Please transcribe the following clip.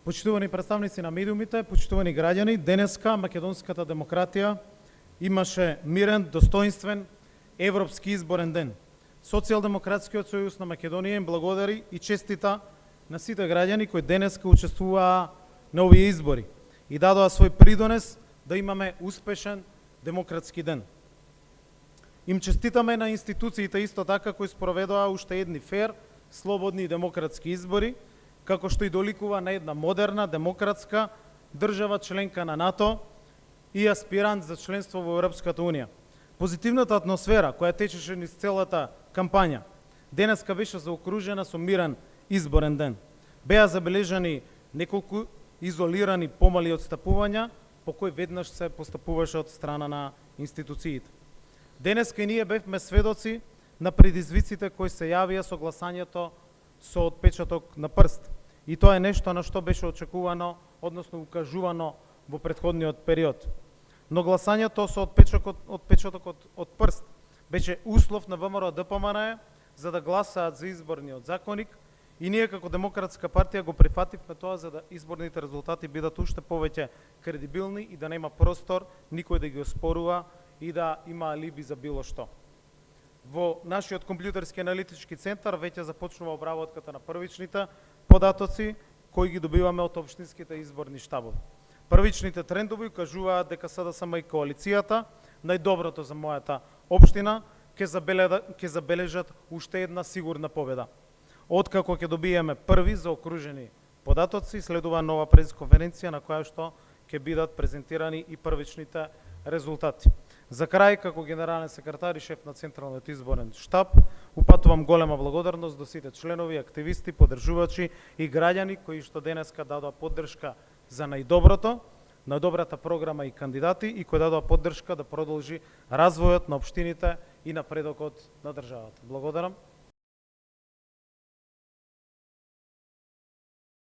Почитувани представници на медиумите, почитувани граѓани, денеска македонската демократија имаше мирен, достоинствен европски изборен ден. Социјалдемократскиот сојуз на Македонија им благодари и честита на сите граѓани кои денеска учествуваа на овие избори и дадоа свој придонес да имаме успешен демократски ден. Им честитаме на институциите исто така кои спроведоа уште едни фер, слободни и демократски избори, како што и доликува на една модерна, демократска држава членка на НАТО и аспирант за членство во Европската Унија. Позитивната атмосфера која течеше низ целата кампања денеска беше заокружена со мирен изборен ден. Беа забележани неколку изолирани помали отстапувања по кои веднаш се постапуваше од страна на институциите. Денеска и ние бевме сведоци на предизвиците кои се јавија со гласањето со отпечаток на прст. И тоа е нешто на што беше очекувано, односно укажувано во претходниот период. Но гласањето со отпечатокот од прст беше услов на ВМРО ДПМН за да гласаат за изборниот законник и ние како Демократска партија го прифативме тоа за да изборните резултати бидат уште повеќе кредибилни и да нема простор никој да ги оспорува и да има алиби за било што. Во нашиот компјутерски аналитички центар веќе започнува обработката на првичните податоци кои ги добиваме од општинските изборни штабови. Првичните трендови укажуваат дека СДСМ и коалицијата, најдоброто за мојата општина, ќе забележат уште една сигурна победа. Откако ќе добиеме први заокружени податоци, следува нова пресконференција на која што ќе бидат презентирани и првичните резултати. За крај, како генерален секретар и шеф на Централниот изборен штаб, упатувам голема благодарност до сите членови, активисти, поддржувачи и граѓани кои што денеска дадоа поддршка за најдобрата програма и кандидати и кои дадоа поддршка да продолжи развојот на општините и напредокот на државата. Благодарам.